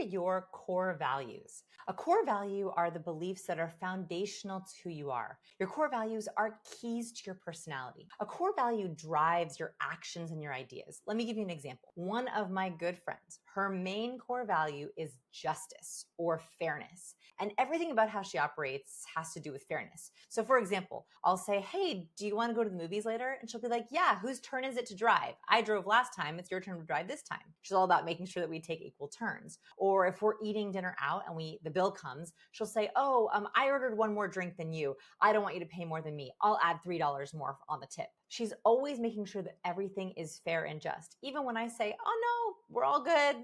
are your core values? A core value are the beliefs that are foundational to who you are. Your core values are keys to your personality. A core value drives your actions and your ideas. Let me give you an example. One of my good friends, her main core value is justice or fairness. And everything about how she operates has to do with fairness. So for example, I'll say, hey, do you want to go to the movies later? And she'll be like, yeah, whose turn is it to drive? I drove last time. It's your turn to drive this time. She's all about making sure that we take equal turns. Or if we're eating dinner out and the bill comes, she'll say, oh, I ordered one more drink than you. I don't want you to pay more than me. I'll add $3 more on the tip. She's always making sure that everything is fair and just. Even when I say, oh no, we're all good,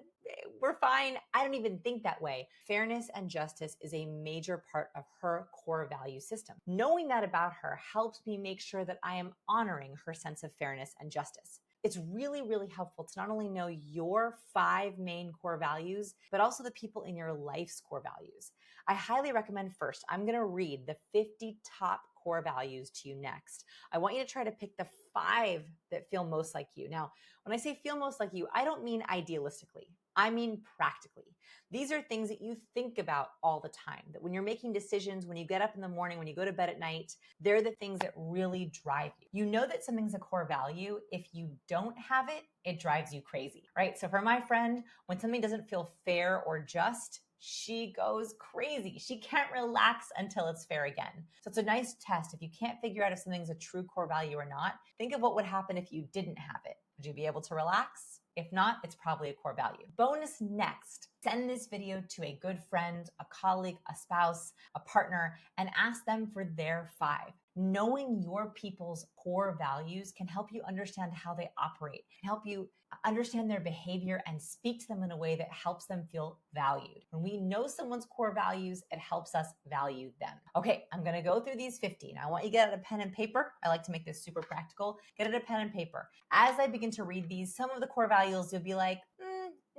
we're fine, I don't even think that way. Fairness and justice is a major part of her core value system. Knowing that about her helps me make sure that I am honoring her sense of fairness and justice. It's really, really helpful to not only know your 5 main core values, but also the people in your life's core values. I highly recommend first, I'm going to read the 50 top core values to you next. I want you to try to pick the 5 that feel most like you. Now, when I say feel most like you, I don't mean idealistically. I mean practically. These are things that you think about all the time, that when you're making decisions, when you get up in the morning, when you go to bed at night, they're the things that really drive you. You know that something's a core value. If you don't have it, it drives you crazy, right? So for my friend, when something doesn't feel fair or just, she goes crazy. She can't relax until it's fair again. So it's a nice test. If you can't figure out if something's a true core value or not, think of what would happen if you didn't have it. Would you be able to relax? If not, it's probably a core value. Bonus next, send this video to a good friend, a colleague, a spouse, a partner, and ask them for their 5. Knowing your people's core values can help you understand how they operate, can help you understand their behavior and speak to them in a way that helps them feel valued. When we know someone's core values, it helps us value them. Okay, I'm gonna go through these 50. Now I want you to get out a pen and paper. I like to make this super practical. Get out a pen and paper. As I begin to read these, some of the core values you'll be like,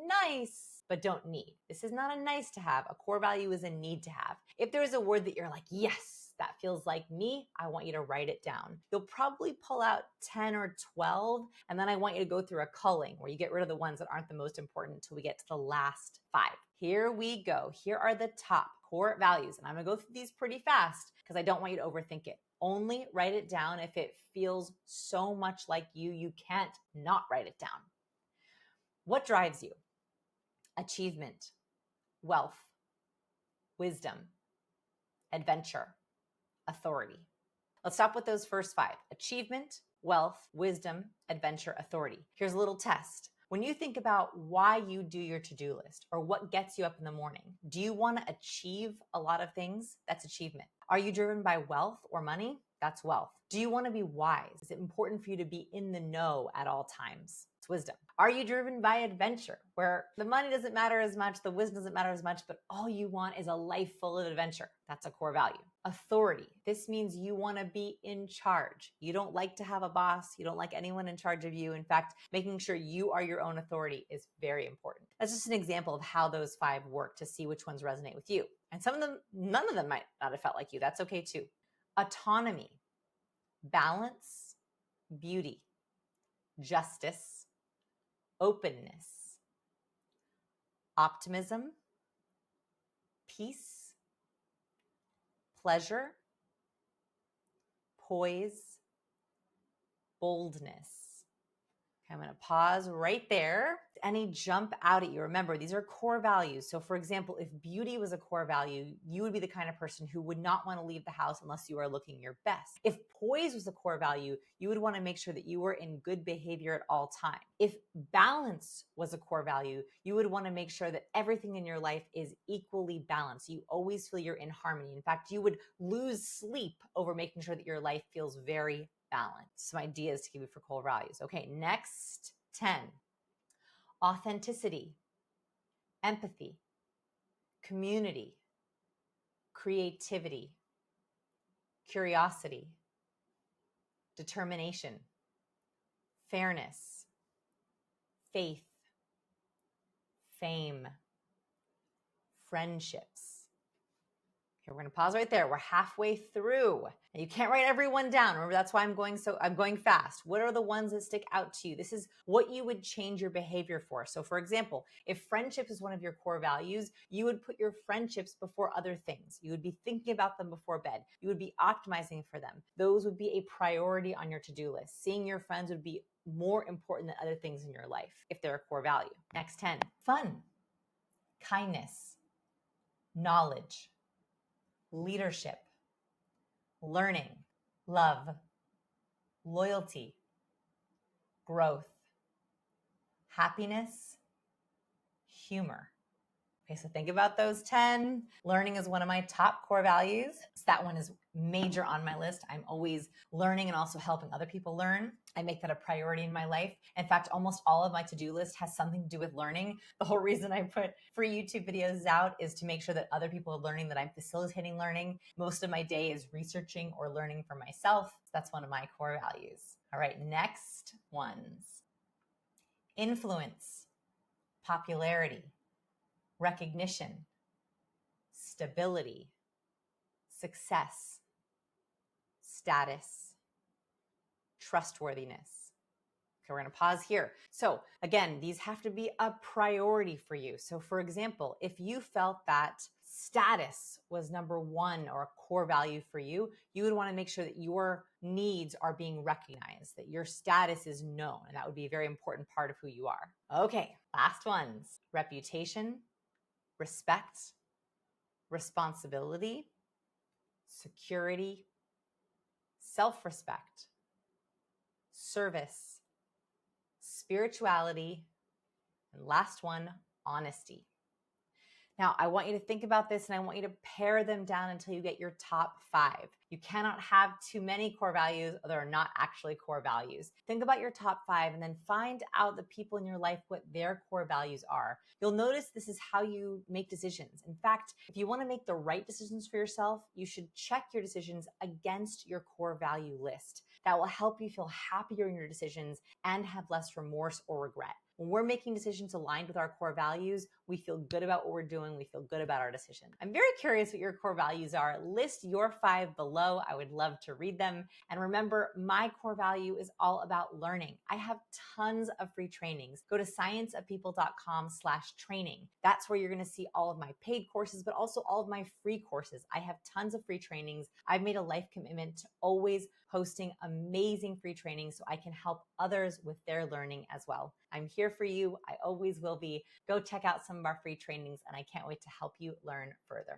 nice, but don't need. This is not a nice to have. A core value is a need to have. If there's a word that you're like, yes, that feels like me, I want you to write it down. You'll probably pull out 10 or 12, and then I want you to go through a culling where you get rid of the ones that aren't the most important until we get to the last 5. Here we go. Here are the top core values, and I'm gonna go through these pretty fast because I don't want you to overthink it. Only write it down if it feels so much like you, you can't not write it down. What drives you? Achievement, wealth, wisdom, adventure, authority. Let's stop with those first 5. Achievement, wealth, wisdom, adventure, authority. Here's a little test. When you think about why you do your to-do list or what gets you up in the morning, do you want to achieve a lot of things? That's achievement. Are you driven by wealth or money? That's wealth. Do you want to be wise? Is it important for you to be in the know at all times? It's wisdom. Are you driven by adventure, where the money doesn't matter as much, the wisdom doesn't matter as much, but all you want is a life full of adventure? That's a core value. Authority. This means you want to be in charge. You don't like to have a boss. You don't like anyone in charge of you. In fact, making sure you are your own authority is very important. That's just an example of how those 5 work to see which ones resonate with you. And some of them, none of them might not have felt like you. That's okay too. Autonomy, balance, beauty, justice, openness, optimism, peace, pleasure, poise, boldness. Okay, I'm going to pause right there. Any jump out at you? Remember, these are core values. So for example, if beauty was a core value, you would be the kind of person who would not want to leave the house unless you are looking your best. If poise was a core value, you would want to make sure that you were in good behavior at all times. If balance was a core value, you would want to make sure that everything in your life is equally balanced. You always feel you're in harmony. In fact, you would lose sleep over making sure that your life feels very balanced. Some ideas to give you for core values. Okay, next 10. Authenticity, empathy, community, creativity, curiosity, determination, fairness, faith, fame, friendships. Okay, we're going to pause right there. We're halfway through. And you can't write everyone down. Remember, that's why I'm going fast. What are the ones that stick out to you? This is what you would change your behavior for. So for example, if friendship is one of your core values, you would put your friendships before other things. You would be thinking about them before bed. You would be optimizing for them. Those would be a priority on your to-do list. Seeing your friends would be more important than other things in your life if they're a core value. Next 10, fun, kindness, knowledge, leadership, learning, love, loyalty, growth, happiness, humor. Okay, so think about those 10. Learning is one of my top core values. So that one is major on my list. I'm always learning and also helping other people learn. I make that a priority in my life. In fact, almost all of my to-do list has something to do with learning. The whole reason I put free YouTube videos out is to make sure that other people are learning, that I'm facilitating learning. Most of my day is researching or learning for myself. So that's one of my core values. All right, next ones. Influence, popularity, recognition, stability, success, status, trustworthiness. Okay, we're going to pause here. So again, these have to be a priority for you. So for example, if you felt that status was number one or a core value for you, you would want to make sure that your needs are being recognized, that your status is known. And that would be a very important part of who you are. Okay, last ones. Reputation, respect, responsibility, security, self-respect, service, spirituality, and last one, honesty. Now, I want you to think about this and I want you to pare them down until you get your top 5. You cannot have too many core values that are not actually core values. Think about your top 5 and then find out the people in your life what their core values are. You'll notice this is how you make decisions. In fact, if you want to make the right decisions for yourself, you should check your decisions against your core value list. That will help you feel happier in your decisions and have less remorse or regret. When we're making decisions aligned with our core values, we feel good about what we're doing. We feel good about our decision. I'm very curious what your core values are. List your 5 below. I would love to read them. And remember, my core value is all about learning. I have tons of free trainings. Go to scienceofpeople.com/training. That's where you're going to see all of my paid courses, but also all of my free courses. I have tons of free trainings. I've made a life commitment to always posting amazing free trainings so I can help others with their learning as well. I'm here for you. I always will be. Go check out some of our free trainings and I can't wait to help you learn further.